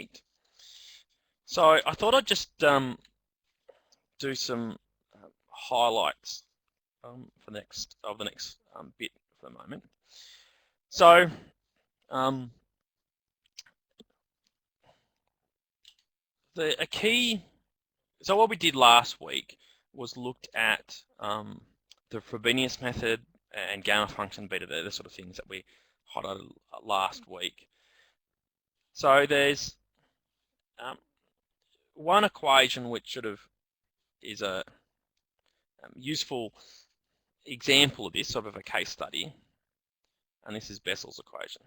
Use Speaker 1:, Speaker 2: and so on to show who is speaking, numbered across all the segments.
Speaker 1: 8. So I thought I'd just do some highlights for the next bit for the moment. So so what we did last week was looked at the Frobenius method and gamma function beta, the sort of things that we highlighted last week. So there's one equation which sort of is a useful example of this, sort of a case study, and this is Bessel's equation.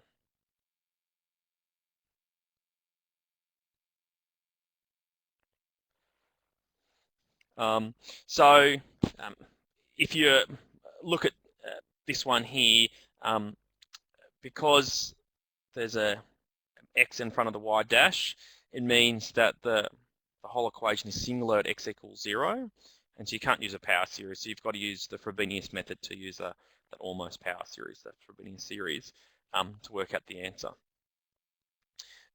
Speaker 1: If you look at this one here, because there's a x in front of the y dash, it means that the whole equation is singular at x equals 0, and so you can't use a power series, so you've got to use the Frobenius method to use that almost power series, that Frobenius series, to work out the answer.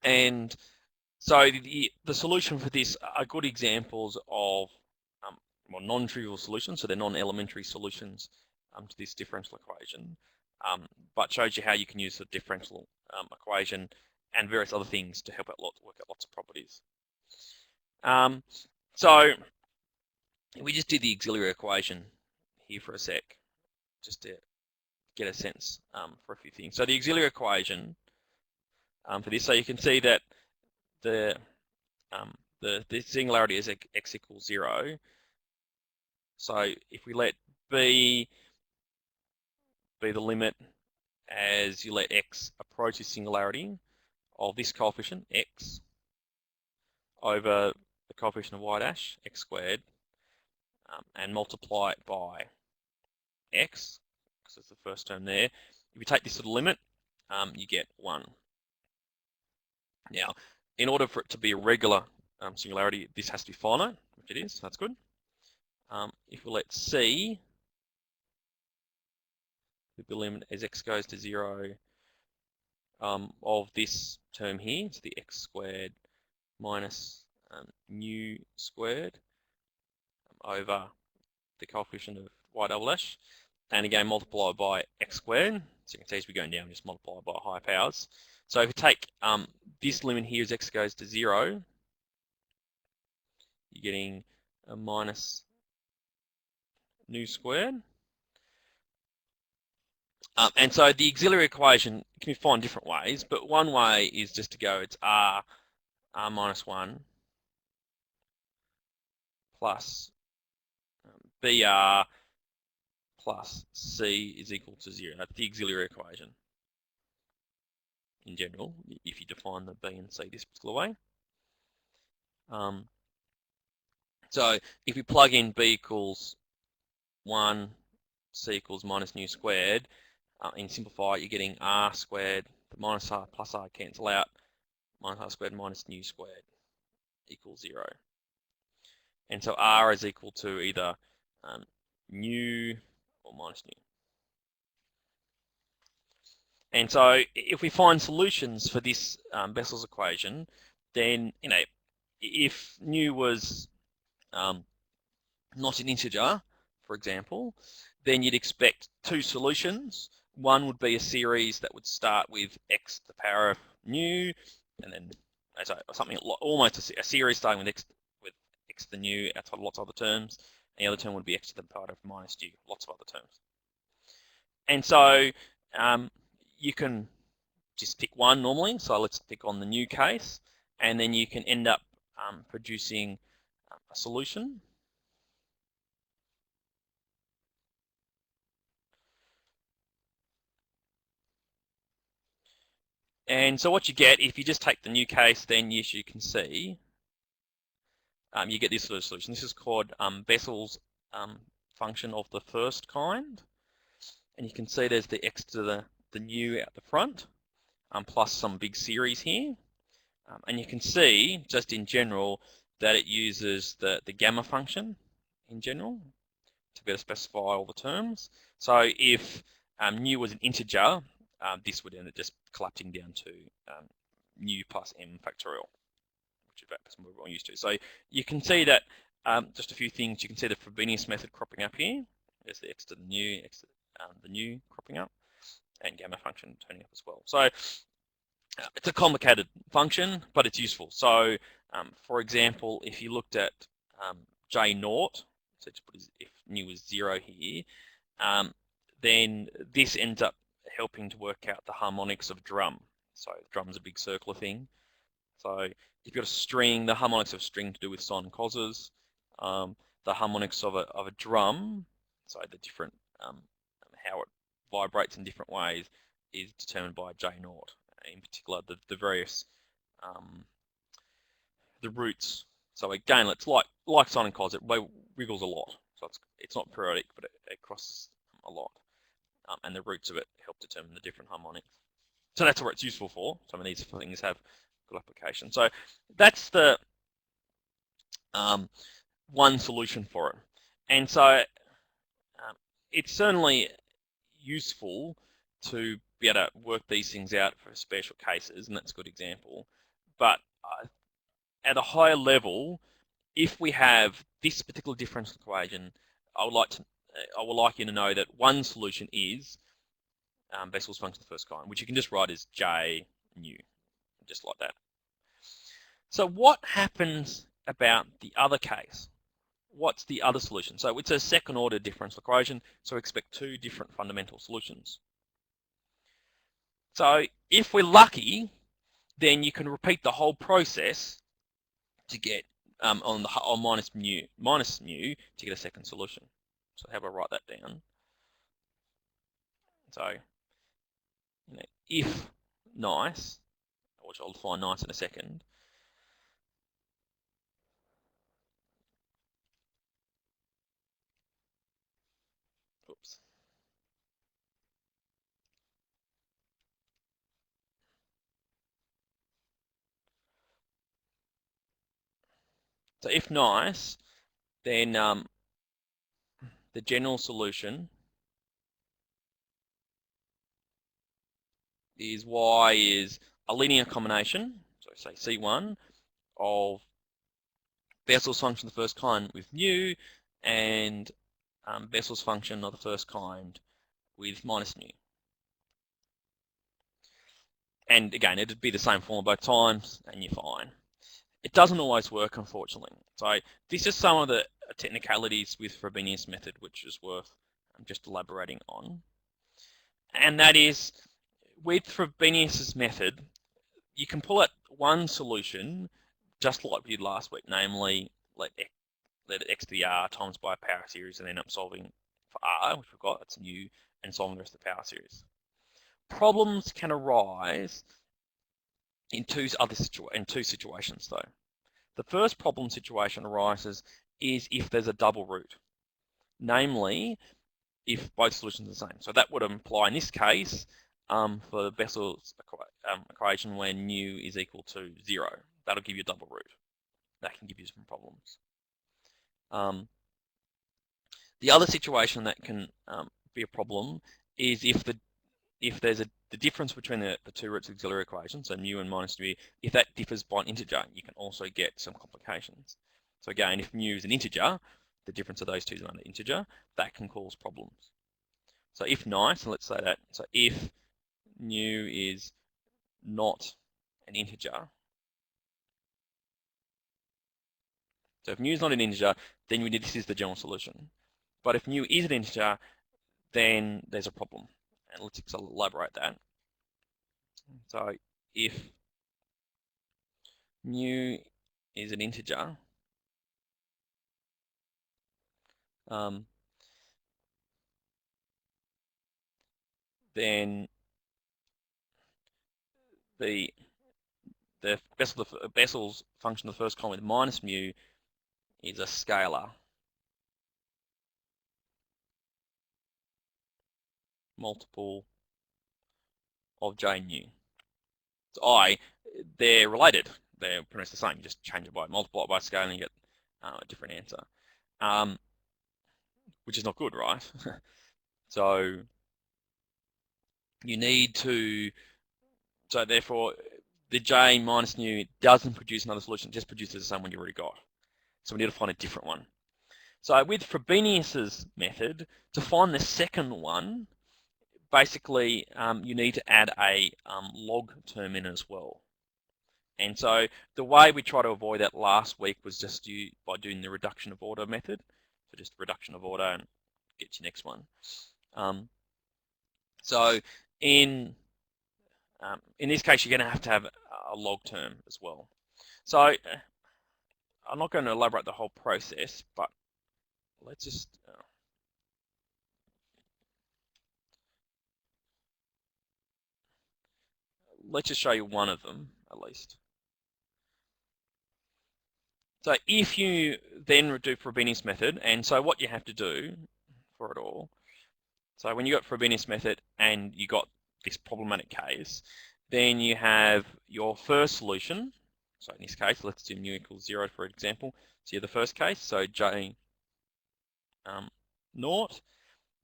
Speaker 1: And so the solution for this are good examples of non-trivial solutions, so they're non-elementary solutions to this differential equation, but shows you how you can use the differential equation and various other things to help out work out lots of properties. So we just did the auxiliary equation here for a sec, just to get a sense for a few things. So the auxiliary equation for this, so you can see that the singularity is x equals 0. So if we let b be the limit as you let x approach the singularity of this coefficient, x, over the coefficient of y dash, x squared, and multiply it by x, because it's the first term there. If you take this to the limit, you get 1. Now, in order for it to be a regular singularity, this has to be finite, which it is, so that's good. If we let c with the limit as x goes to 0 of this term here, it's the x squared minus nu squared over the coefficient of y double dash, and again multiplied by x squared. So you can see as we're going down, just multiply by higher powers. So if we take this limit here as x goes to 0, you're getting a minus nu squared. And so the auxiliary equation can be found different ways, but one way is just to go, it's r minus 1 plus br plus c is equal to 0. That's the auxiliary equation in general, if you define the b and c this particular way. So if we plug in b equals 1, c equals minus nu squared, and simplify, you're getting r squared, the minus r plus r cancel out, minus r squared minus nu squared equals 0. And so r is equal to either nu or minus nu. And so if we find solutions for this Bessel's equation, then, if nu was not an integer, for example, then you'd expect two solutions. One would be a series that would start with x to the power of nu, and then something almost a series starting with x to the nu outside lots of other terms. And the other term would be x to the power of minus nu, lots of other terms. And so you can just pick one normally. So let's pick on the nu case, and then you can end up producing a solution. And so what you get, if you just take the nu case, then as you can see, you get this sort of solution. This is called Bessel's function of the first kind. And you can see there's the x to the nu out the front, plus some big series here. And you can see, just in general, that it uses the gamma function in general to be able to specify all the terms. So if nu was an integer, this would end up just collapsing down to nu plus m factorial. that's what we're used to. So you can see that just a few things. You can see the Frobenius method cropping up here. There's the x to the new, the new cropping up, and gamma function turning up as well. So it's a complicated function, but it's useful. So for example, if you looked at J naught, so just put if nu is 0 here, then this ends up helping to work out the harmonics of drum. So drum's a big circular thing. So if you've got a string, the harmonics of a string to do with sine and causes, the harmonics of a drum, so the different how it vibrates in different ways, is determined by J naught. In particular, the various the roots. So again, it's like sine and cos, it wiggles a lot. So it's not periodic, but it crosses a lot, and the roots of it help determine the different harmonics. So that's what it's useful for. Some of these things have good application. So that's the one solution for it. And so it's certainly useful to be able to work these things out for special cases, and that's a good example. But at a higher level, if we have this particular differential equation, I would like you to know that one solution is Bessel's function of the first kind, which you can just write as J nu, just like that. So what happens about the other case? What's the other solution? So it's a second order differential equation, so expect two different fundamental solutions. So if we're lucky, then you can repeat the whole process to get on minus mu to get a second solution. So how about I write that down? So if nice, which I'll define nice in a second, oops. So if nice, then the general solution is y is a linear combination, so say C1, of Bessel's function of the first kind with mu and Bessel's function of the first kind with minus mu. And again, it'd be the same formula both times, and you're fine. It doesn't always work, unfortunately. So this is some of the technicalities with Frobenius method, which is worth just elaborating on. And that is, with Frobenius's method, you can pull out one solution, just like we did last week, namely let x to the r times by a power series and end up solving for r, which we've got, that's nu, and solving the rest of the power series. Problems can arise in two situations though. The first problem situation arises is if there's a double root, namely if both solutions are the same. So that would imply in this case for Bessel's equation where nu is equal to 0. That'll give you a double root. That can give you some problems. The other situation that can be a problem is if there's the difference between the two roots of the auxiliary equation, so mu and minus mu, if that differs by an integer, you can also get some complications. So again, if mu is an integer, the difference of those two is another integer, that can cause problems. So if nice, let's say that, so if nu is not an integer, so if mu is not an integer, then this is the general solution. But if mu is an integer, then there's a problem. And let's elaborate that. So if mu is an integer, then the Bessel's function of the first column with minus mu is a scalar multiple of J nu. So they're related. They're pretty much the same. You just change it by multiply it by scale and you get a different answer, which is not good, right? So you need to. So therefore, the J minus nu doesn't produce another solution, it just produces the same one you already got. So we need to find a different one. So with Frobenius's method, to find the second one, basically you need to add a log term in as well. And so the way we try to avoid that last week was just by doing the reduction of order method. So just reduction of order and get your next one. So in this case, you're going to have a log term as well. So I'm not going to elaborate the whole process, but let's just show you one of them at least. So if you then do Frobenius method, and so what you have to do for it all, so when you got Frobenius method and you got this problematic case, then you have your first solution. So in this case, let's do mu equals 0 for example. So you're the first case, so J naught.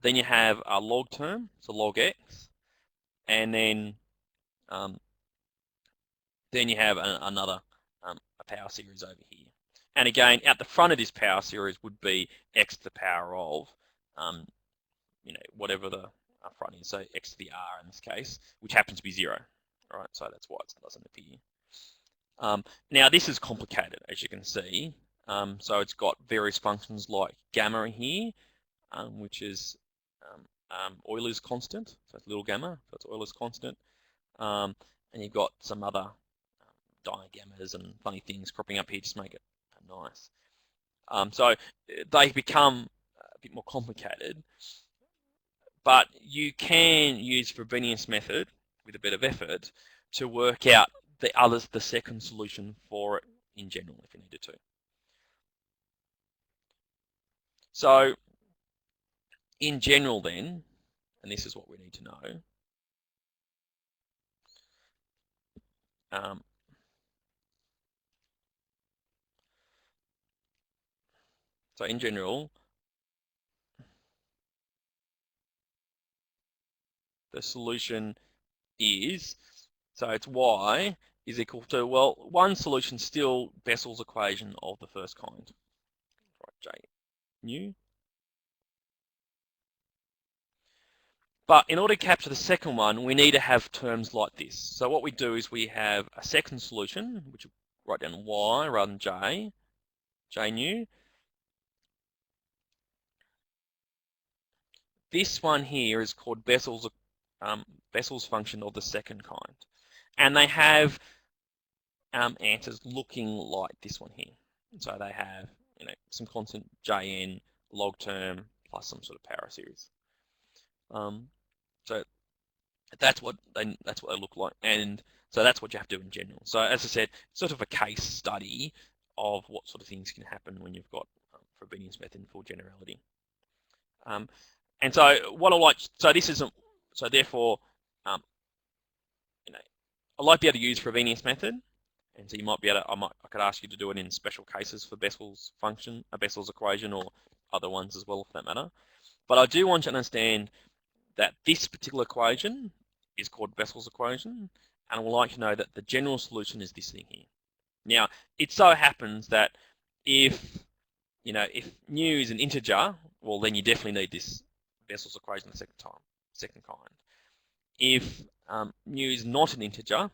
Speaker 1: Then you have a log term, so log x, and then you have another a power series over here. And again, at the front of this power series would be x to the power of, whatever the front is, so x to the r in this case, which happens to be 0. All right, so that's why it doesn't appear. Now this is complicated, as you can see. So it's got various functions like gamma here, which is Euler's constant, so it's little gamma, so it's Euler's constant. And you've got some other digammas and funny things cropping up here to make it nice. So they become a bit more complicated, but you can use Frobenius method with a bit of effort to work out the second solution for it in general if you needed to. So in general then, and this is what we need to know, so in general, the solution is, so it's y is equal to, well, one solution still Bessel's equation of the first kind, right, J nu. But in order to capture the second one, we need to have terms like this. So what we do is we have a second solution, which we write down y rather than j nu. This one here is called Bessel's function of the second kind. And they have answers looking like this one here. So they have some constant jn, log term, plus some sort of power series. So that's what they look like, and so that's what you have to do in general. So as I said, sort of a case study of what sort of things can happen when you've got Frobenius method in full generality. And so what I like, so this isn't, so therefore, I like to be able to use Frobenius method, and so you might be able to, I could ask you to do it in special cases for Bessel's function, Bessel's equation, or other ones as well, for that matter. But I do want you to understand that this particular equation is called Bessel's equation, and I would like to know that the general solution is this thing here. Now, it so happens that if nu is an integer, well, then you definitely need this Bessel's equation the second kind. If nu is not an integer,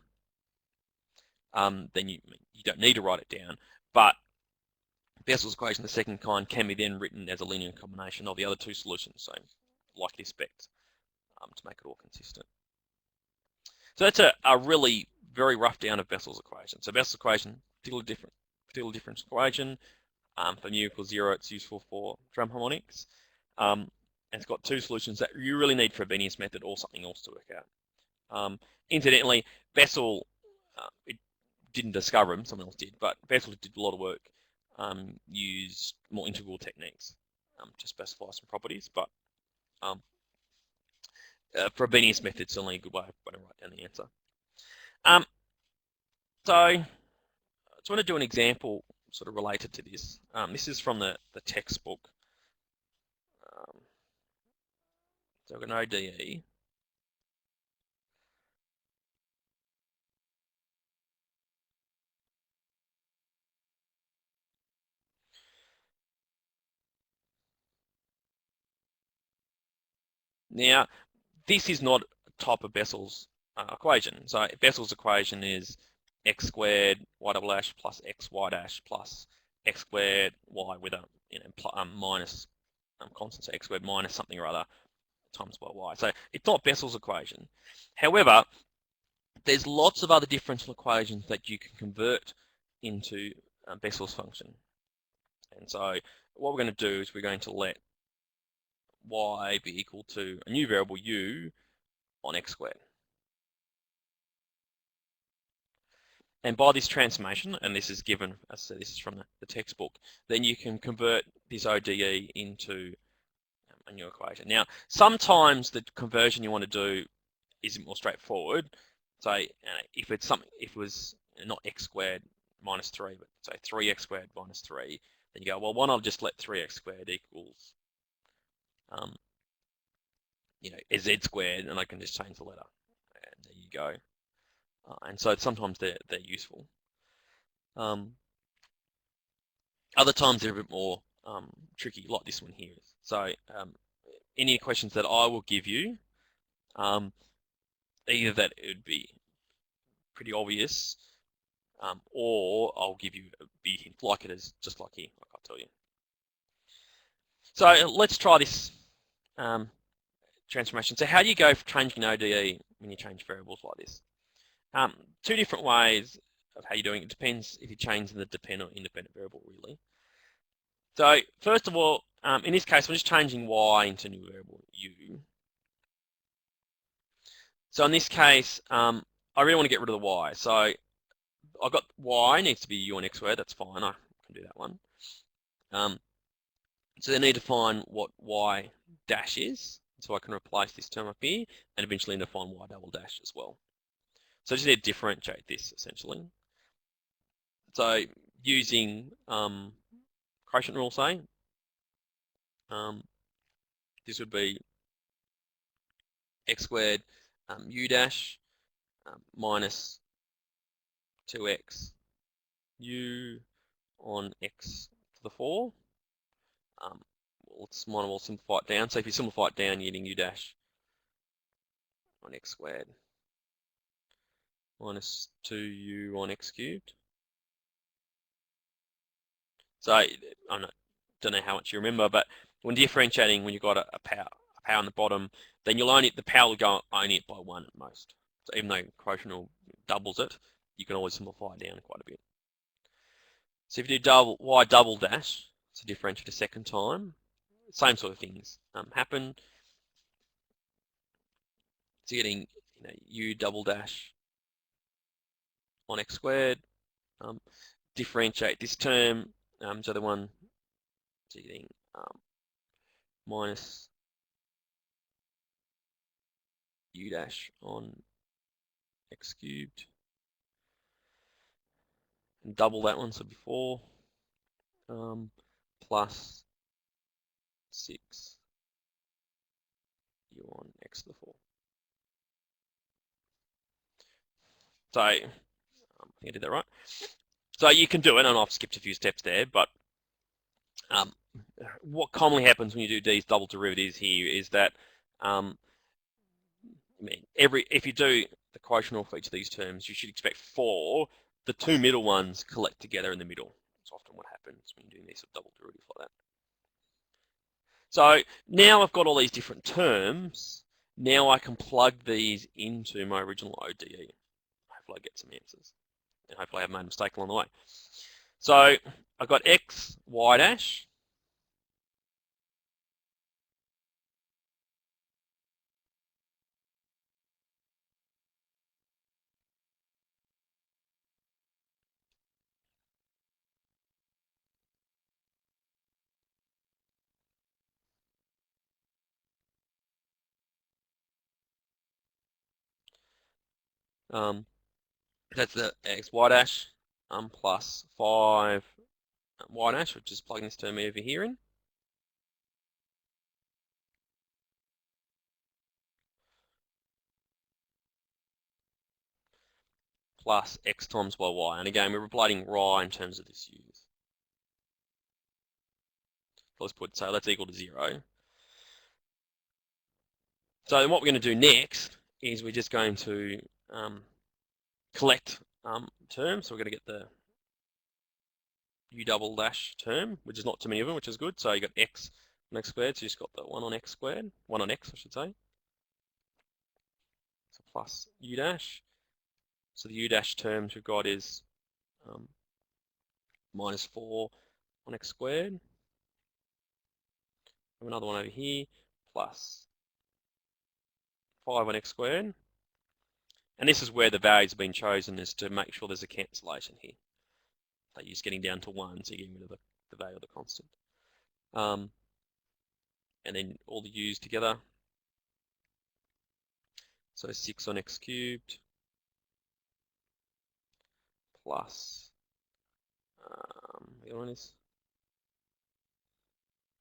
Speaker 1: then you don't need to write it down, but Bessel's equation the second kind can be then written as a linear combination of the other two solutions, so like this spec, to make it all consistent. So that's a really very rough down of Bessel's equation. So Bessel's equation, particular difference equation. For mu equals 0, it's useful for drum harmonics. And it's got two solutions that you really need for Frobenius method or something else to work out. Incidentally, Bessel, it didn't discover him, someone else did, but Bessel did a lot of work, used more integral techniques to specify some properties, but Frobenius method is certainly a good way of writing down the answer. So I just want to do an example sort of related to this. This is from the textbook. So we've got an ODE. Now, this is not a type of Bessel's equation. So Bessel's equation is x squared y double dash plus x y dash plus x squared y with a minus constant, so x squared minus something or other times by y. So it's not Bessel's equation. However, there's lots of other differential equations that you can convert into Bessel's function. And so what we're going to do is we're going to let y be equal to a new variable u on x squared. And by this transformation, and this is given, as I said, this is from the textbook, then you can convert this ODE into a new equation. Now, sometimes the conversion you want to do is more straightforward. So if it's something, if it was not x squared minus 3, but say 3x squared minus 3, then you go, well, why not just let 3x squared equals, z squared, and I can just change the letter. And there you go. And so sometimes they're useful. Other times they're a bit more tricky, like this one here. So any questions that I will give you, either that it would be pretty obvious, or I'll give you a big hint, like it is, just like here, like I'll tell you. So let's try this transformation. So how do you go for changing an ODE when you change variables like this? Two different ways of how you're doing it. It depends if you're changing the dependent or independent variable, really. So first of all, in this case, I'm just changing y into a new variable u. So in this case, I really want to get rid of the y. So I've got y needs to be u on x squared. That's fine. I can do that one. So they need to find what y dash is. So I can replace this term up here, and eventually need to find y double dash as well. So I just need to differentiate this essentially. So using quotient rule, say, this would be x squared u dash minus 2x u on x to the 4. We'll simplify it down. So if you simplify it down, you're getting u dash on x squared minus 2u on x cubed. So I don't know how much you remember, but when differentiating, when you've got a power on the bottom, then the power will go only by 1 at most. So even though quotient rule doubles it, you can always simplify it down quite a bit. So if you do y double dash, so differentiate a second time, same sort of things happen. So you're getting u double dash on x squared. Differentiate this term, so the one, so you're getting minus u dash on x cubed, and double that one, so before, plus 6 u on x to the 4. So I think I did that right. So you can do it, and I've skipped a few steps there, but what commonly happens when you do these double derivatives here is that if you do the quotient rule for each of these terms, you should expect 4. The two middle ones collect together in the middle. That's often what happens when you're doing these double derivatives like that. So now I've got all these different terms. Now I can plug these into my original ODE. Hopefully I get some answers. And hopefully I haven't made a mistake along the way. So I've got x, y dash. That's the x, y dash plus 5 y dash, which is plugging this term over here in. Plus x times by y. And again, we're replacing y in terms of this use. So let's equal to 0. So what we're going to do next is we're just going to collect terms. So we're going to get the u double dash term, which is not too many of them, which is good. So you got x on x squared, so you just got the 1 on x squared, 1 on x, I should say. So plus u dash. So the u dash terms we've got is minus 4 on x squared. Have another one over here, plus 5 on x squared. And this is where the values have been chosen, is to make sure there's a cancellation here. So you're just getting down to 1, so you're getting rid of the value of the constant. And then all the u's together. So 6 on x cubed plus, the other one is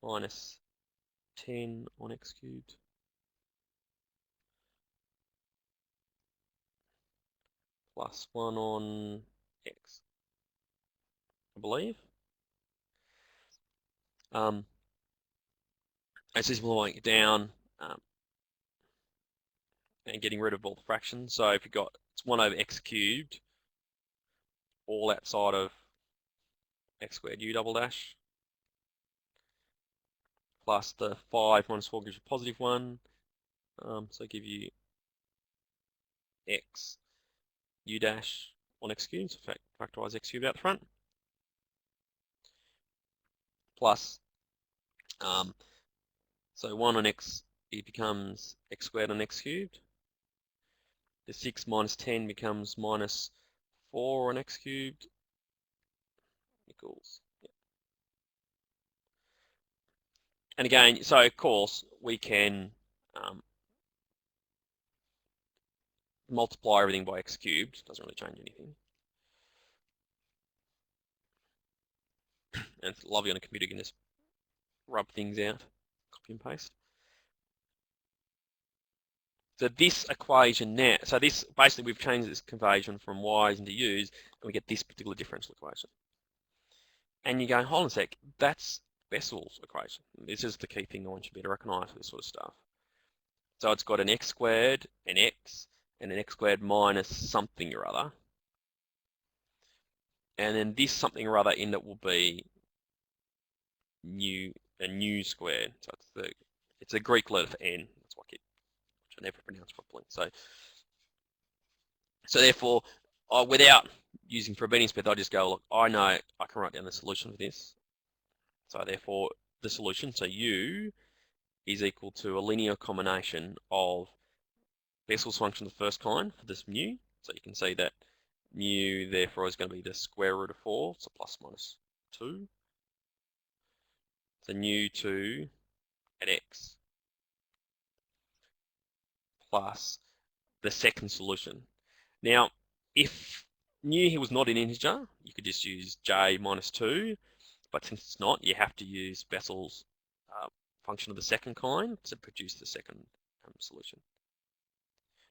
Speaker 1: minus 10 on x cubed plus 1 on x, I believe. It's just simplifying it down and getting rid of all the fractions. So if you've got, it's 1 over x cubed, all outside of x squared u double dash, plus the 5 minus 4 gives you positive 1. So give you x u dash on x cubed, so factorize x cubed out the front, plus, so 1 on x, it becomes x squared on x cubed. The 6 minus 10 becomes minus 4 on x cubed equals, yeah. And again, so of course, we can multiply everything by x cubed, doesn't really change anything. And it's lovely on a computer, you can just rub things out, copy and paste. So this equation now, so this, basically we've changed this conversion from y's into u's, and we get this particular differential equation. And you go, hold on a sec, that's Bessel's equation. This is the key thing I want you to be able to recognize for this sort of stuff. So it's got an x squared, an x, and an x squared minus something or other. And then this something or other in it will be a nu squared. So it's a Greek letter for n. That's why I never pronounce properly. So therefore, without using Frobenius method, I just go, look, I know I can write down the solution for this. So therefore, the solution, so u is equal to a linear combination of Bessel's function of the first kind for this mu. So you can see that mu therefore is going to be the square root of 4, so plus minus 2. So nu 2 at x plus the second solution. Now, if nu here was not an integer, you could just use j minus 2, but since it's not, you have to use Bessel's function of the second kind to produce the second solution.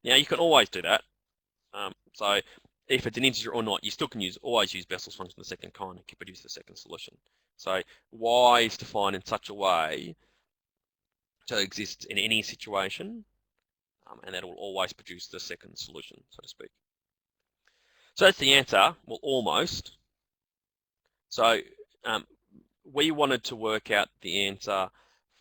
Speaker 1: Now, you can always do that. So if it's an integer or not, you still can always use Bessel's function of the second kind and produce the second solution. So y is defined in such a way so it exists in any situation, and that will always produce the second solution, so to speak. So that's the answer, well, almost. So we wanted to work out the answer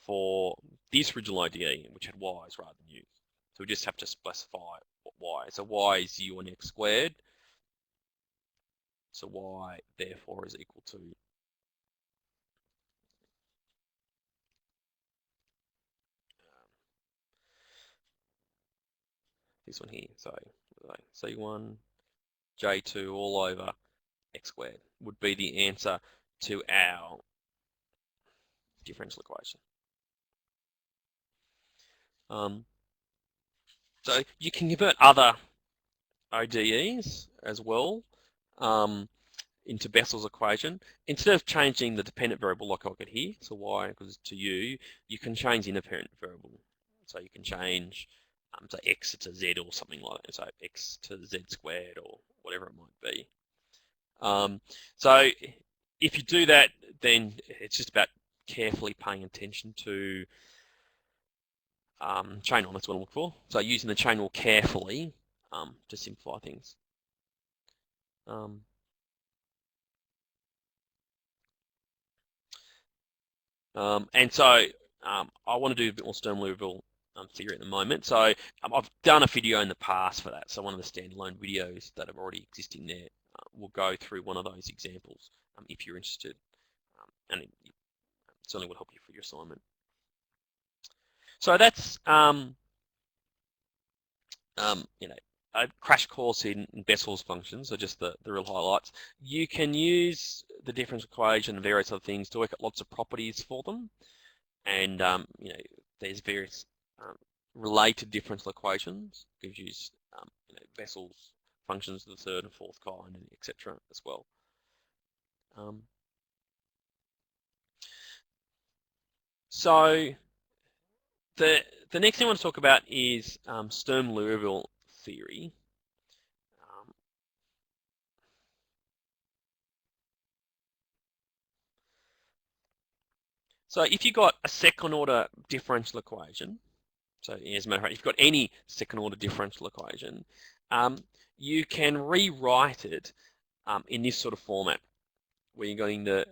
Speaker 1: for this original IDE, which had y's rather than u's. So we just have to specify what y. So y is u on x squared. So y, therefore, is equal to this one here. So C1, J2 all over x squared would be the answer to our differential equation. So you can convert other ODEs as well into Bessel's equation. Instead of changing the dependent variable like I got here, so y equals to u, you can change the independent variable. So you can change so x to z or something like that, so x to z squared or whatever it might be. So if you do that, then it's just about carefully paying attention to chain rule, that's what I'm looking for. So using the chain rule carefully to simplify things. And so I want to do a bit more Sturm-Liouville theory at the moment. So I've done a video in the past for that. So one of the standalone videos that are already existing there will go through one of those examples if you're interested. And it certainly would help you for your assignment. So that's a crash course in Bessel's functions, so just the real highlights. You can use the differential equation and various other things to work out lots of properties for them. And there's various related differential equations. You can use Bessel's functions of the third and fourth kind, and etc. as well. So the next thing I want to talk about is Sturm-Liouville theory. So if you've got a second order differential equation, so as a matter of fact, if you've got any second order differential equation, you can rewrite it in this sort of format, where you're going the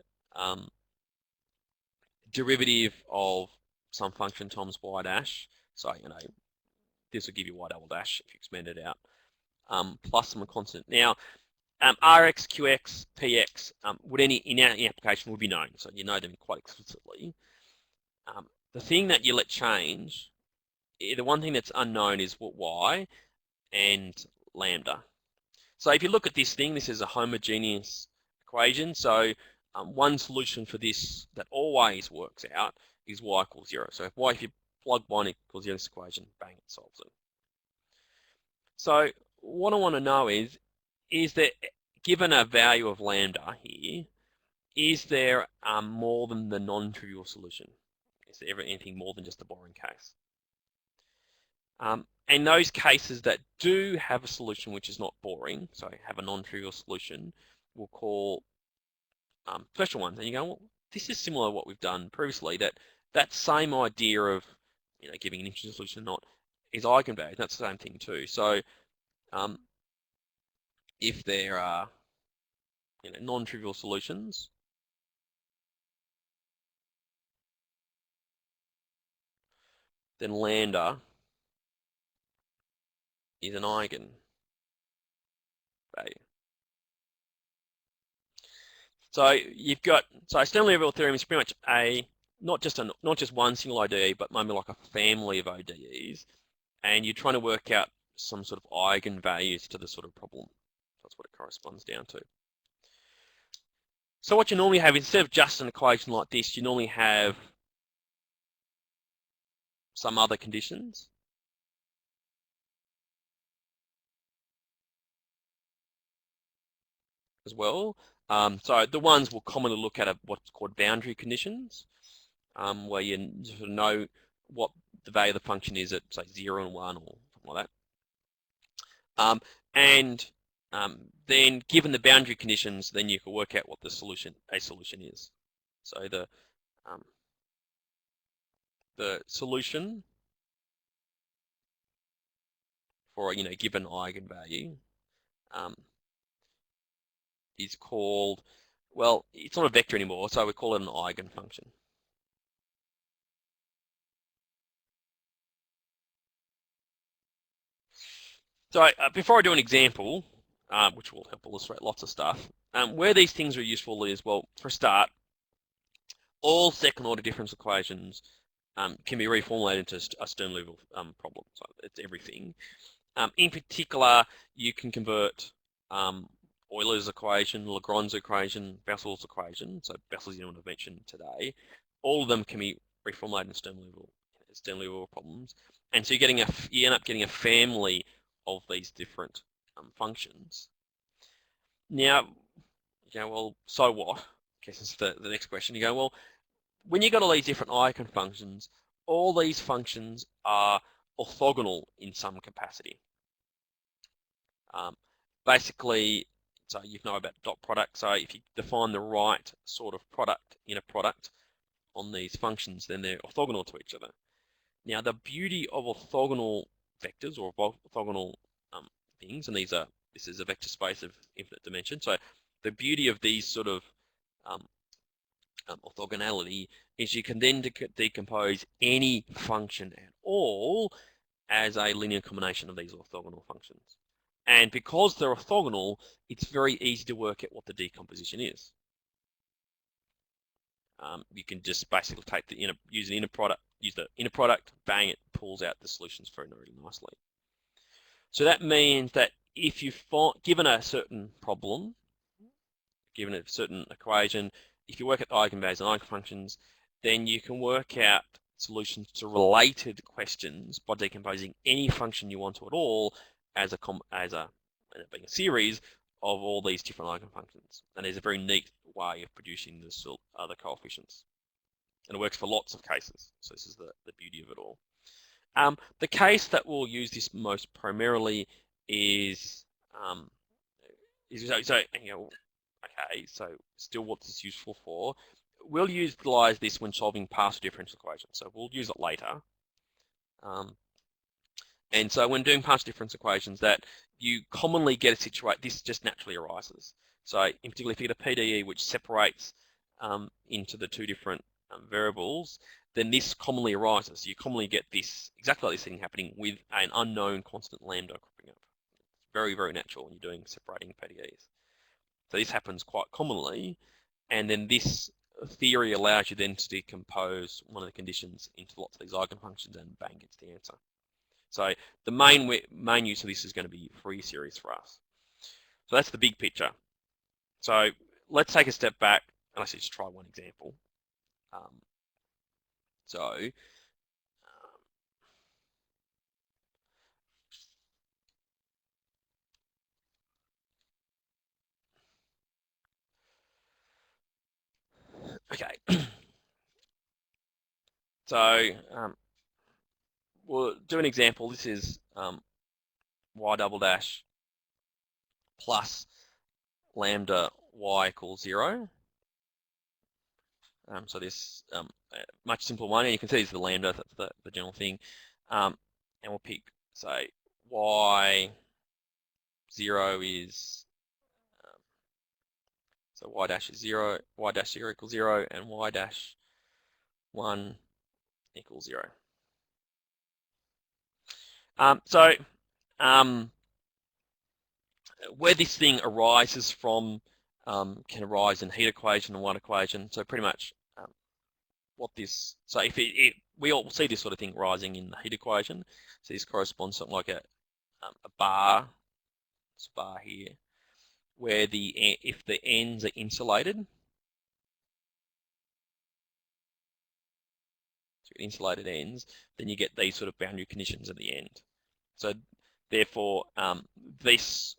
Speaker 1: derivative of some function times y dash. So this will give you y double dash if you expand it out, plus some constant. Now, Rx, Qx, Px would in any application would be known, so you know them quite explicitly. The thing that you let change, the one thing that's unknown is what y and lambda. So if you look at this thing, this is a homogeneous equation. So one solution for this that always works out is y equals 0. So if you plug y equals 0 in this equation, bang, it solves it. So what I want to know is that given a value of lambda here, is there more than the non-trivial solution? Is there ever anything more than just the boring case? And those cases that do have a solution which is not boring, so have a non-trivial solution, we'll call special ones. And you go, well, this is similar to what we've done previously, that same idea of giving an interesting solution or not is eigenvalues. That's the same thing too. So if there are non-trivial solutions, then lambda is an eigenvalue. So you've got Sturm-Liouville theorem is pretty much not just one single ODE, but maybe like a family of ODEs, and you're trying to work out some sort of eigenvalues to the sort of problem. That's what it corresponds down to. So what you normally have, instead of just an equation like this, you normally have some other conditions. As well. So the ones we'll commonly look at are what's called boundary conditions, where you sort of know what the value of the function is at, say, 0 and 1 or something like that. Then given the boundary conditions, then you can work out what a solution is. So the solution for a given eigenvalue is called, well, it's not a vector anymore, so we call it an eigenfunction. So before I do an example, which will help illustrate lots of stuff, where these things are useful is, well, for a start, all second order differential equations can be reformulated into a Sturm-Liouville problem. So it's everything. In particular, you can convert Euler's equation, Lagrange's equation, Bessel's equation. So Bessel's the one I've mentioned today. All of them can be reformulated in Sturm-Liouville problems. And so you end up getting a family of these different functions. Now, you go, well, so what? I guess it's the next question. You go, well, when you've got all these different eigenfunctions, all these functions are orthogonal in some capacity. Basically, so you know about dot product. So if you define the right sort of product in a product on these functions, then they're orthogonal to each other. Now, the beauty of orthogonal vectors or orthogonal things, and this is a vector space of infinite dimension. So the beauty of these sort of orthogonality is you can then decompose any function at all as a linear combination of these orthogonal functions. And because they're orthogonal, it's very easy to work out what the decomposition is. You can just basically take the use the inner product, bang, it pulls out the solutions very, very nicely. So that means that if you given a certain problem, given a certain equation, if you work out the eigenvalues and eigenfunctions, then you can work out solutions to related questions by decomposing any function you want to at all as being a series of all these different eigenfunctions. And there's a very neat way of producing the coefficients. And it works for lots of cases. So this is the beauty of it all. The case that we'll use this most primarily is okay, so still what's this useful for? We'll utilize this when solving partial differential equations. So we'll use it later. And so when doing partial difference equations, that you commonly get a situation, this just naturally arises. So in particular, if you get a PDE which separates into the two different variables, then this commonly arises. You commonly get this, exactly like this thing happening with an unknown constant lambda cropping up. It's very, very natural when you're doing separating PDEs. So this happens quite commonly, and then this theory allows you then to decompose one of the conditions into lots of these eigenfunctions, and bang, gets the answer. So the main use of this is going to be Fourier series for us. So that's the big picture. So let's take a step back and let's just try one example. Okay. So we'll do an example. This is y double dash plus lambda y equals 0. So this much simpler one, and you can see this is the lambda, that's the general thing. And we'll pick, say, y0 is, so y dash is 0, y dash 0 equals 0, and y dash 1 equals 0. Where this thing arises from can arise in heat equation and one equation. So pretty much what this, so if we all see this sort of thing rising in the heat equation. So this corresponds to like a bar, this bar here, where if the ends are insulated, so insulated ends, then you get these sort of boundary conditions at the end. So therefore, this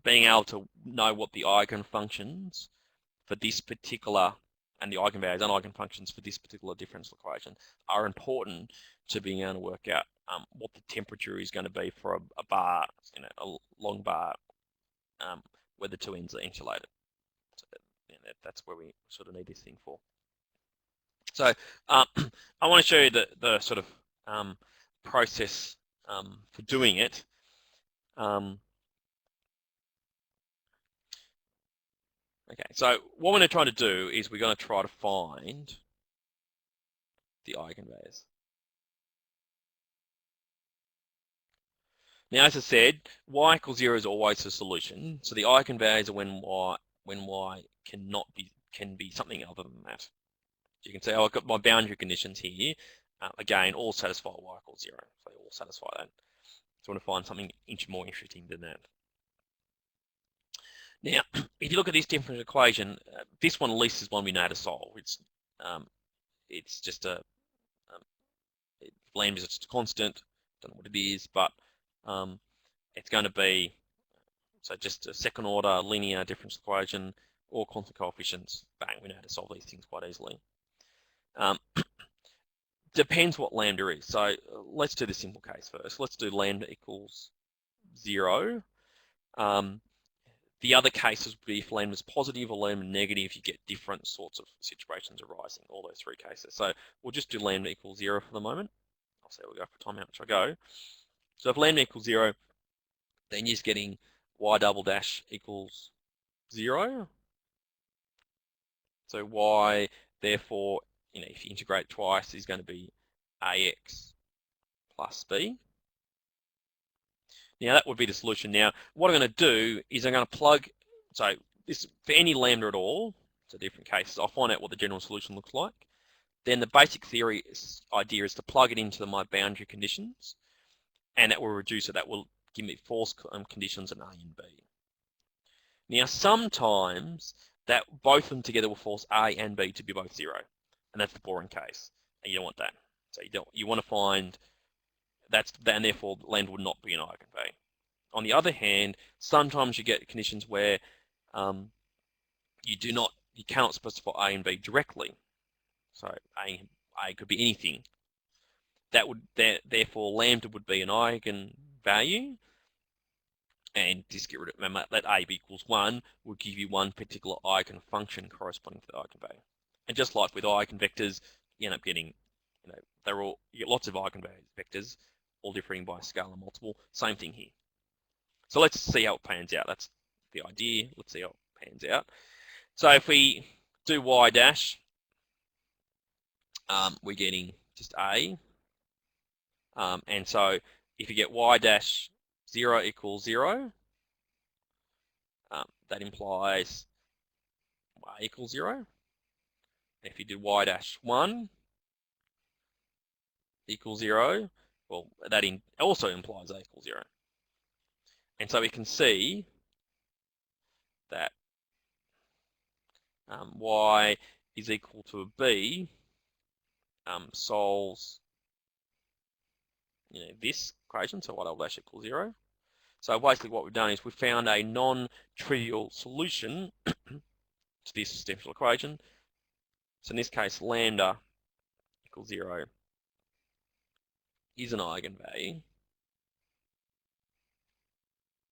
Speaker 1: being able to know what the eigenfunctions for this particular, and the eigenvalues and eigenfunctions for this particular differential equation are important to being able to work out what the temperature is going to be for a bar, a long bar, where the two ends are insulated. So that's where we sort of need this thing for. So I want to show you the sort of process for doing it. Okay, so what we're going to try to do is we're going to try to find the eigenvalues. Now, as I said, y equals 0 is always the solution. So the eigenvalues are when y can be something other than that. So you can say, oh, I've got my boundary conditions here. Again, all satisfy y equals 0. So they all satisfy that. So I want to find something more interesting than that. Now, if you look at this differential equation, this one at least is one we know how to solve. It's just lambda is just a constant. Don't know what it is, but it's going to be so just a second order linear differential equation, or constant coefficients. Bang, we know how to solve these things quite easily. Depends what lambda is. So let's do the simple case first. Let's do lambda equals 0. The other cases would be if lambda is positive or lambda negative, you get different sorts of situations arising, all those three cases. So we'll just do lambda equals 0 for the moment. I'll say we'll go for timeout, which I go. So if lambda equals 0, then you're just getting y double dash equals 0. So y, therefore, if you integrate twice, is going to be ax plus b. Now that would be the solution. Now what I'm going to do is I'm going to plug, so this for any lambda at all, so different cases, I'll find out what the general solution looks like. Then the basic theory idea is to plug it into my boundary conditions, and that will reduce it. That will give me force conditions in A and B. Now sometimes that both of them together will force A and B to be both 0, and that's the boring case, and you don't want that. So you want to find and therefore lambda would not be an eigenvalue. On the other hand, sometimes you get conditions where you cannot specify A and B directly. So A could be anything. Therefore lambda would be an eigenvalue, and just get rid of let A be equals 1 will give you one particular eigenfunction corresponding to the eigenvalue. And just like with eigenvectors, you end up getting, you get lots of eigenvectors, all differing by a scalar multiple. Same thing here. So let's see how it pans out. That's the idea. Let's see how it pans out. So if we do y dash, we're getting just A. And so if you get y dash 0 equals 0, that implies y equals 0. If you do y dash 1 equals 0, well, that also implies A equals 0. And so we can see that y is equal to a b solves this equation, so y double dash equals 0. So basically what we've done is we found a non-trivial solution to this differential equation. So in this case, lambda equals 0 is an eigenvalue.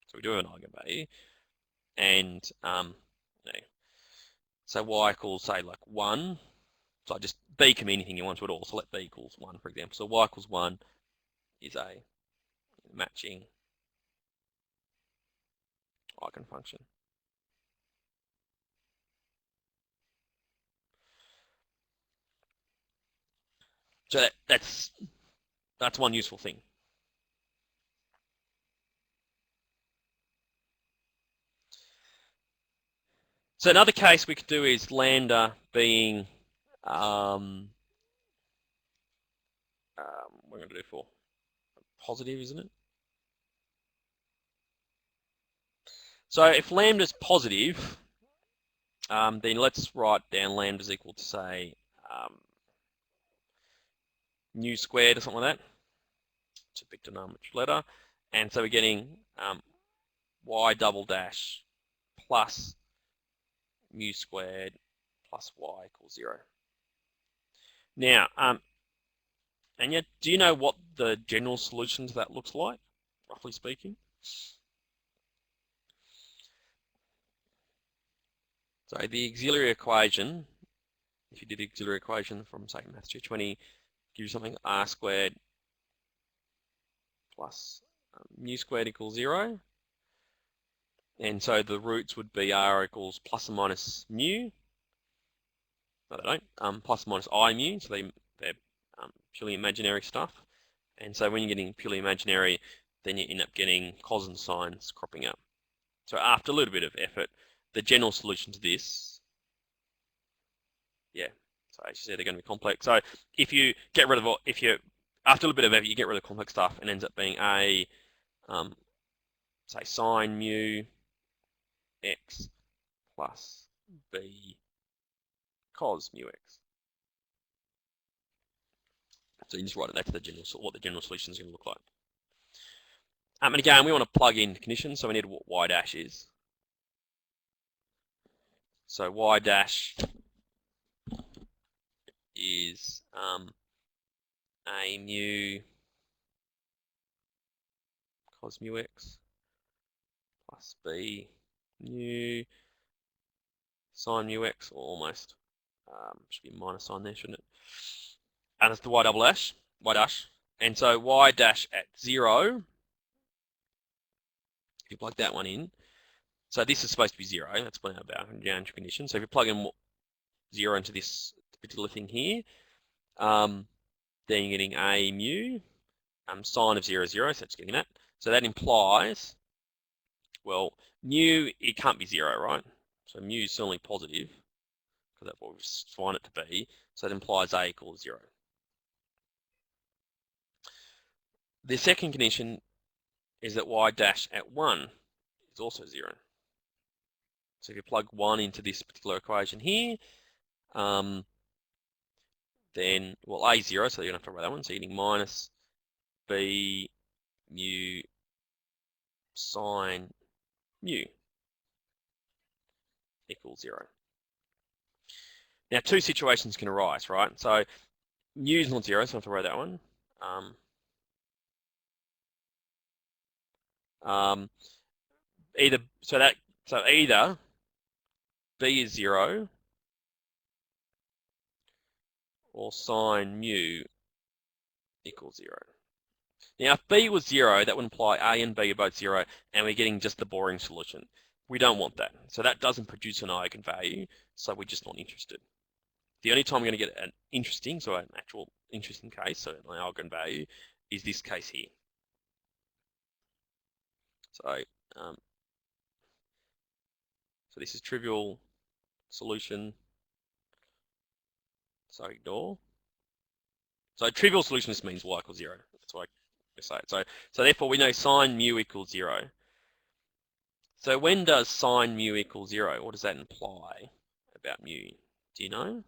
Speaker 1: So we do have an eigenvalue. And so y equals, say, like 1. So just b can be anything you want to at all. So let b equals 1, for example. So y equals 1 is a matching eigenfunction. So that's one useful thing. So another case we could do is lambda being we're going to do for positive, isn't it? So if lambda is positive, then let's write down lambda is equal to, say, nu squared or something like that. It's a big denominator letter. And so we're getting y double dash plus mu squared plus y equals 0. Now, and yet, do you know what the general solution to that looks like, roughly speaking? So the auxiliary equation, if you did the auxiliary equation from, say, Maths 220, gives you something r squared plus mu squared equals 0. And so the roots would be r equals plus or minus mu. No, they don't. Plus or minus I mu, so they're purely imaginary stuff. And so when you're getting purely imaginary, then you end up getting cos and sines cropping up. So after a little bit of effort, the general solution to this, so as you said, they're going to be complex. So if you get rid of, after a little bit of effort, you get rid of the complex stuff, and ends up being a, say, sine mu x plus b cos mu x. So you just write it, that's what the general solution is going to look like. And again, we want to plug in conditions, so we need what y dash is. So y dash is a mu cos mu x plus b mu sine mu x, or almost. Should be minus sign there, shouldn't it? And it's the y double dash, y dash. And so y dash at 0, if you plug that one in, so this is supposed to be 0. That's been our boundary condition. So if you plug in 0 into this particular thing here, then you're getting a mu, sine of 0, 0, so it's getting that. So that implies, well, mu, it can't be 0, right? So mu is certainly positive, because that's what we've defined it to be. So that implies a equals 0. The second condition is that y dash at 1 is also 0. So if you plug 1 into this particular equation here, then, well, a is 0, so you're going to have to write that one. So you're getting minus b mu sine mu equals 0. Now, two situations can arise, right? So mu is not 0, so I have to write that one. Either b is 0 or sine mu equals 0. Now, if b was 0, that would imply a and b are both 0, and we're getting just the boring solution. We don't want that. So that doesn't produce an eigenvalue, so we're just not interested. The only time we're going to get an interesting, so an actual interesting case, so an eigenvalue, is this case here. So, so this is trivial solution, so ignore. So trivial solution just means y equals 0. That's why I say it. So therefore we know sine mu equals 0. So when does sine mu equal 0? What does that imply about mu? Do you know?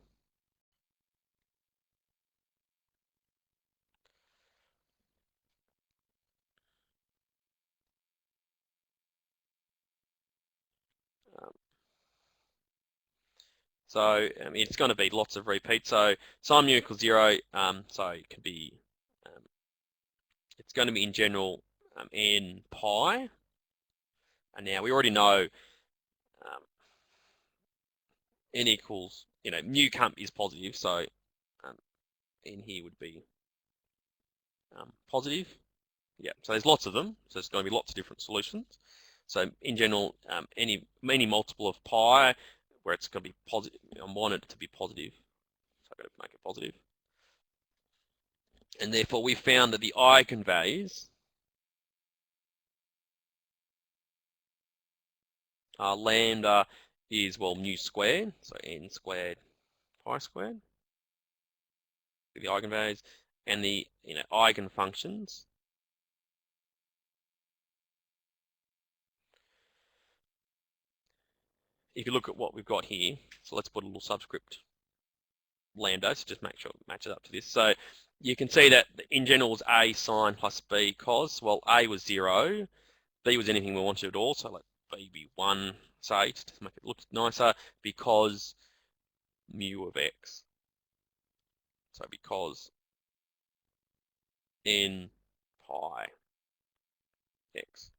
Speaker 1: So it's going to be lots of repeats. So sine mu equals 0. So it could be, it's going to be in general n pi. And now we already know n equals, mu is positive. So n here would be positive. Yeah, so there's lots of them. So there's going to be lots of different solutions. So in general, any multiple of pi where it's going to be positive, I want it to be positive. So I've got to make it positive. And therefore we found that the eigenvalues lambda is, well, mu squared, so n squared pi squared, the eigenvalues, and the eigenfunctions. If you look at what we've got here, so let's put a little subscript lambda to just make sure it matches up to this. So you can see that in general was a sine plus b cos. Well, a was 0, b was anything we wanted at all, so let b be 1, say, to make it look nicer, because mu of x. So because n pi x.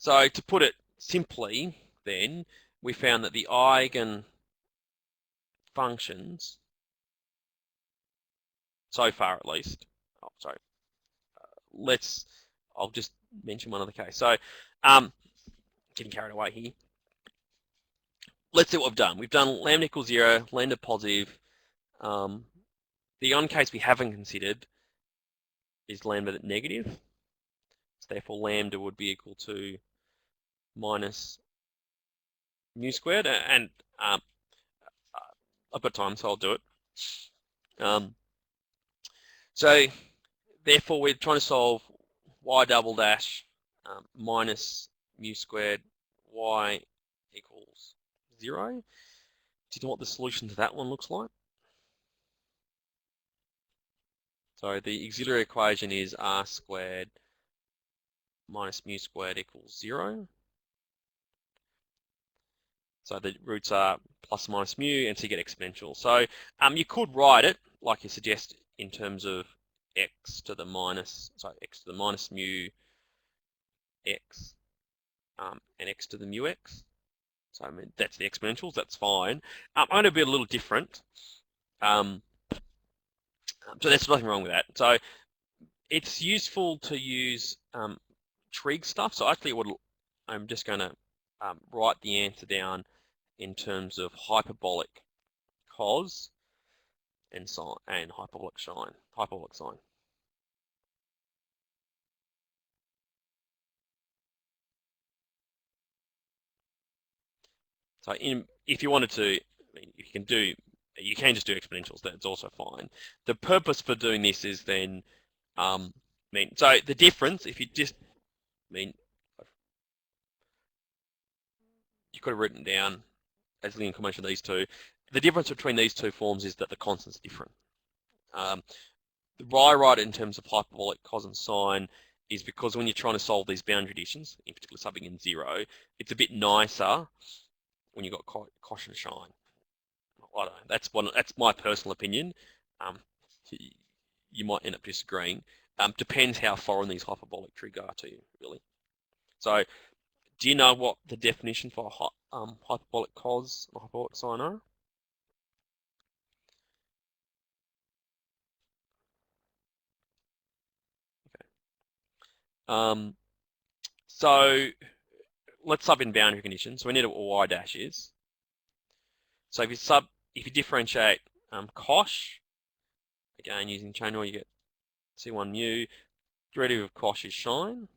Speaker 1: So to put it simply, then, we found that the eigen functions, so far at least, I'll just mention one other case. So, getting carried away here. Let's see what we've done. We've done lambda equals 0, lambda positive. The on case we haven't considered is lambda negative. So therefore, lambda would be equal to minus mu squared. And I've got time, so I'll do it. So therefore, we're trying to solve y double dash minus mu squared y equals 0. Do you know what the solution to that one looks like? So the auxiliary equation is r squared minus mu squared equals 0. So the roots are plus minus mu, and so you get exponential. So you could write it like you suggest in terms of x to the minus mu x and x to the mu x. So I mean that's the exponentials. That's fine. I'm going to be a little different. So there's nothing wrong with that. So it's useful to use trig stuff. So actually, I'm just going to write the answer down in terms of hyperbolic cos and sine and hyperbolic sine. So if you wanted to, I mean, you can just do exponentials. That's also fine. The purpose for doing this is then, so the difference, if you just, you could have written down as linear combination of these two. The difference between these two forms is that the constants are different. The why I write it in terms of hyperbolic cos and sine is because when you're trying to solve these boundary conditions, in particular subbing in 0, it's a bit nicer when you've got cos and sine. I don't know. That's my personal opinion. You might end up disagreeing. Depends how foreign these hyperbolic trig are to you, really. So, do you know what the definition for hyperbolic cos and hyperbolic sine are? Okay. So let's sub in boundary conditions. So we need what y dash is. So if you differentiate cosh, again using chain rule, you get C1 mu. Derivative of cosh is sine.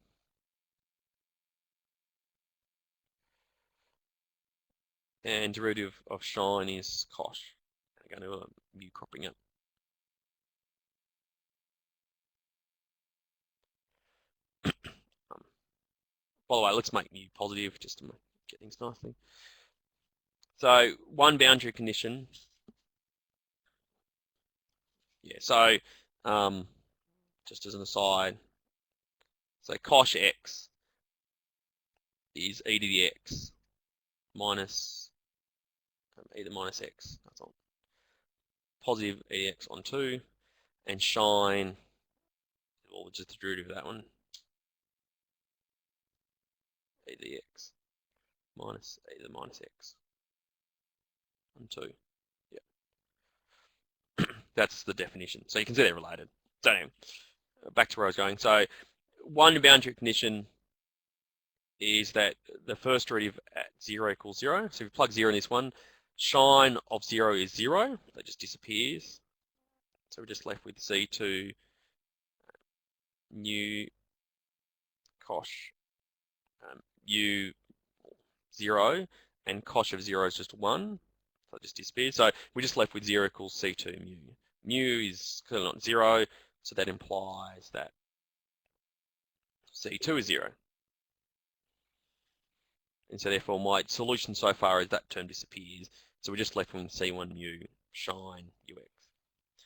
Speaker 1: And derivative of sine is cosh. I'm going to mu cropping it. By the way, let's make mu positive just to get things nicely. So one boundary condition. Yeah, so just as an aside, so cosh x is e to the x minus e to the minus x. That's all. Positive e x on 2, and sine, well, just the derivative of that one, e to the x minus e to the minus x on 2. Yeah, that's the definition. So you can see they're related. So anyway, back to where I was going. So one boundary condition is that the first derivative at 0 equals 0. So if you plug 0 in this one, sine of 0 is 0. That just disappears. So we're just left with C2 mu cosh u 0, and cosh of 0 is just 1. So it just disappears. So we're just left with 0 equals C2 mu. Mu is clearly not 0, so that implies that C2 is 0. And so therefore my solution so far is that term disappears. So we're just left with C1 mu sine ux.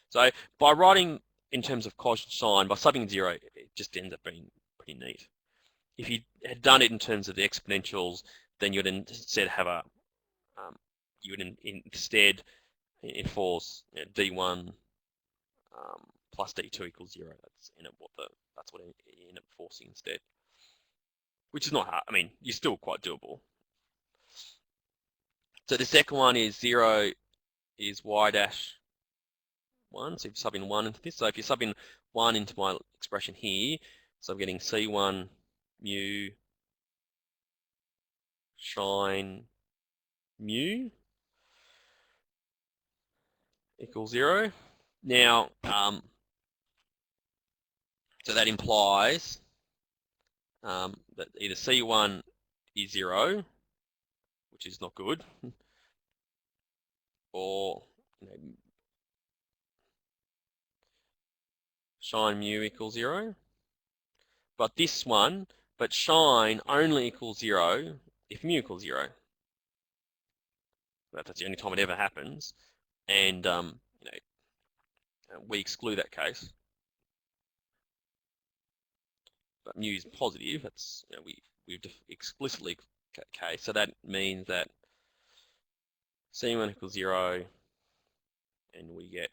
Speaker 1: So by writing in terms of cos sine, by subbing in 0, it just ends up being pretty neat. If you had done it in terms of the exponentials, then you would instead have you would instead enforce d1 plus d2 equals 0. That's what you end up forcing instead, which is not hard. I mean, you're still quite doable. So the second one is 0 is y dash 1. So if you sub in 1 into this, so if you sub in 1 into my expression here, so I'm getting C1 mu sine mu equals 0. Now, so that implies that either C1 is 0, which is not good, or sine mu equals 0. But this one, but sine only equals 0 if mu equals 0. That's the only time it ever happens, and we exclude that case. But mu is positive. That's we've explicitly case. So that means that C1 equals 0, and we get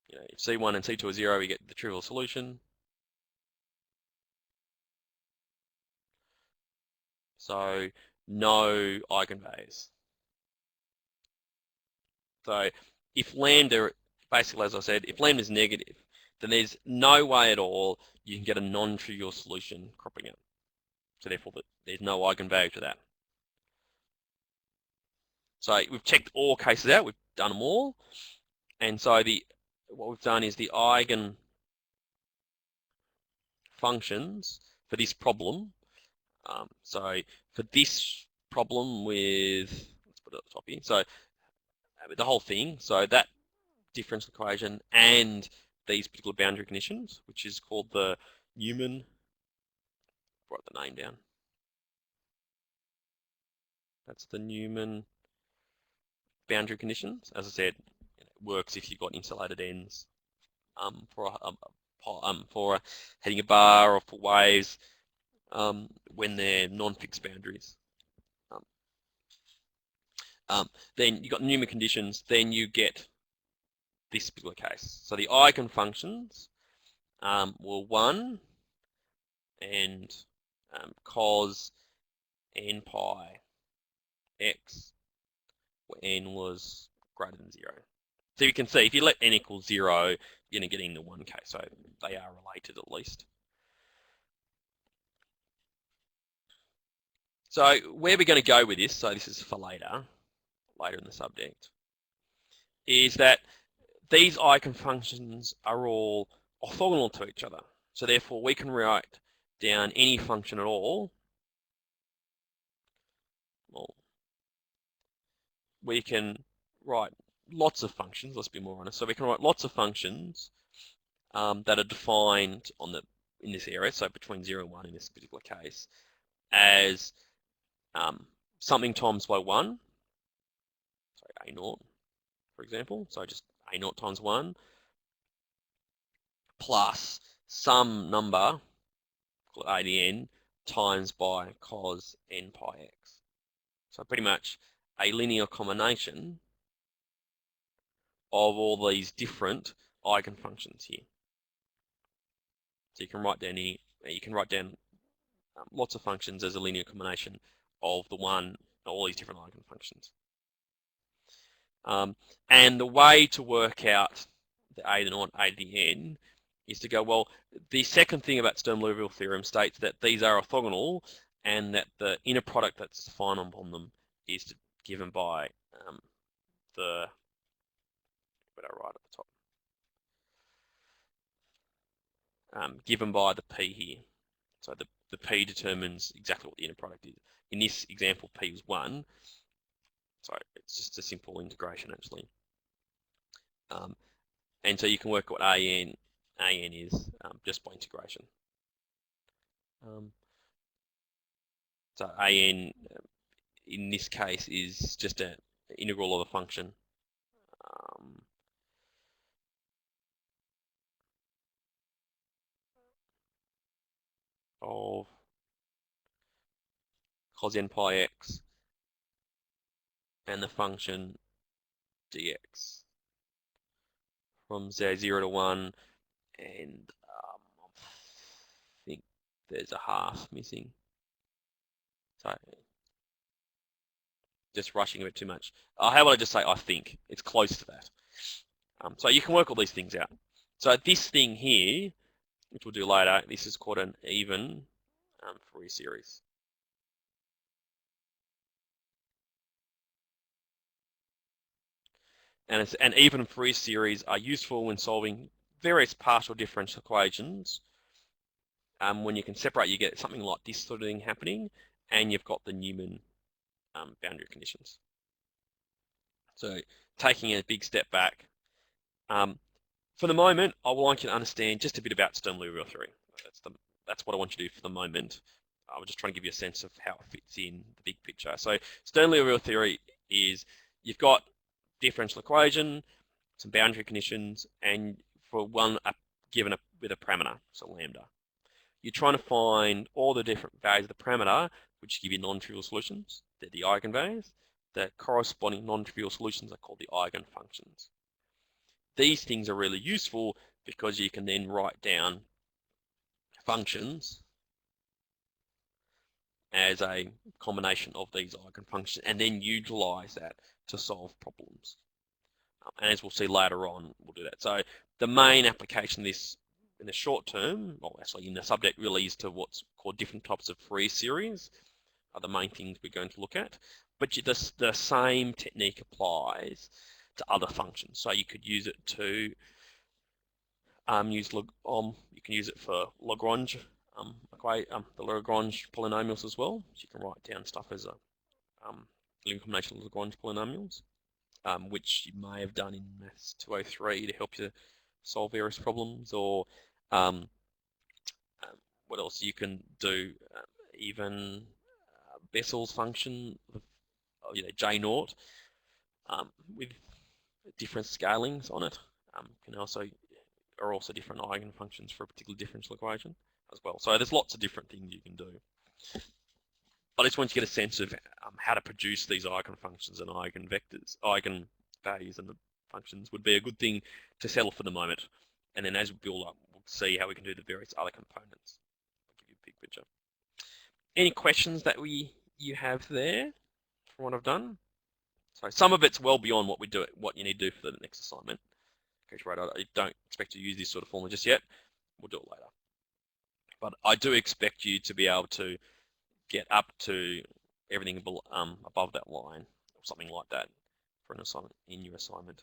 Speaker 1: if C1 and C2 are 0, we get the trivial solution. So no eigenvalues. So if lambda, basically as I said, if lambda is negative, then there's no way at all you can get a non-trivial solution cropping out. So therefore, there's no eigenvalue to that. So we've checked all cases out. We've done them all. And so what we've done is the eigen functions for this problem. So for this problem with, let's put it at the top here. So the whole thing, so that differential equation and these particular boundary conditions, which is called the Newman, write the name down. That's the Newman boundary conditions. As I said, it works if you've got insulated ends for heading a bar or for waves when they're non-fixed boundaries. Then you've got Newman conditions, then you get this particular case. So the eigenfunctions were 1 and cos n pi x, where n was greater than 0. So you can see if you let n equal 0, you're going to get into 1 case. So they are related at least. So where we're going to go with this, so this is for later in the subject, is that these eigenfunctions are all orthogonal to each other. So therefore we can write down any function at all. Well, we can write lots of functions, let's be more honest. So we can write lots of functions that are defined in this area, so between 0 and 1 in this particular case, as something times by 1, so a naught, for example, so just a naught times 1, plus some number, called ADN, times by cos n pi x. So pretty much a linear combination of all these different eigenfunctions here. So you can write down lots of functions as a linear combination of all these different eigenfunctions. And the way to work out the a to the naught, a to the n, is to go, well, the second thing about Sturm-Liouville theorem states that these are orthogonal and that the inner product that's defined upon them is given by what did I write at the top? Given by the p here. So the p determines exactly what the inner product is. In this example, p is 1. So it's just a simple integration, actually. And so you can work out what an is just by integration. So an in this case is just an integral of a function. Of cos n pi x and the function dx from 0 to 1, and I think there's a half missing. So just rushing a bit too much. How about I just say I think? It's close to that. So you can work all these things out. So this thing here, which we'll do later, this is called an even Fourier series. And an even Fourier series are useful when solving various partial differential equations. When you can separate, you get something like this sort of thing happening, and you've got the Newman boundary conditions. So taking a big step back, for the moment, I would like you to understand just a bit about Sturm-Liouville theory. That's what I want you to do for the moment. I was just trying to give you a sense of how it fits in the big picture. So Sturm-Liouville theory is you've got differential equation, some boundary conditions, and for one given with a parameter, so lambda. You're trying to find all the different values of the parameter, which give you non-trivial solutions. They're the eigenvalues. The corresponding non-trivial solutions are called the eigenfunctions. These things are really useful because you can then write down functions as a combination of these eigenfunctions and then utilize that to solve problems. And as we'll see later on, we'll do that. So the main application of this in the short term, well, actually in the subject really, is to what's called different types of Fourier series are the main things we're going to look at. But the same technique applies to other functions. So you could use it to you can use it for Lagrange, the Lagrange polynomials as well. So you can write down stuff as a linear combination of Lagrange polynomials, which you may have done in Maths 203 to help you solve various problems, or what else you can do, even Bessel's function, J naught, with different scalings on it, are also different eigenfunctions for a particular differential equation as well. So there's lots of different things you can do. I just want you to get a sense of how to produce these eigenfunctions and eigenvectors, eigenvalues and the functions would be a good thing to settle for the moment. And then as we build up, we'll see how we can do the various other components. I'll give you a big picture. Any questions that you have there from what I've done? So some of it's well beyond what you need to do for the next assignment. Okay, right, I don't expect you to use this sort of formula just yet. We'll do it later. But I do expect you to be able to get up to everything above that line, or something like that, for an assignment in your assignment.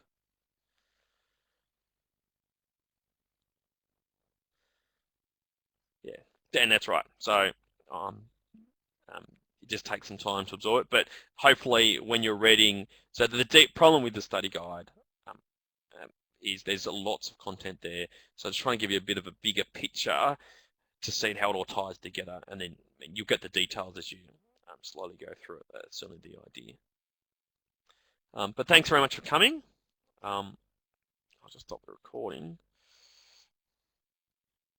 Speaker 1: Yeah, and that's right. So it just takes some time to absorb it, but hopefully when you're reading, so the deep problem with the study guide is there's lots of content there. So just trying to give you a bit of a bigger picture to see how it all ties together, and then you'll get the details as you slowly go through it. That's certainly the idea. But thanks very much for coming. I'll just stop the recording.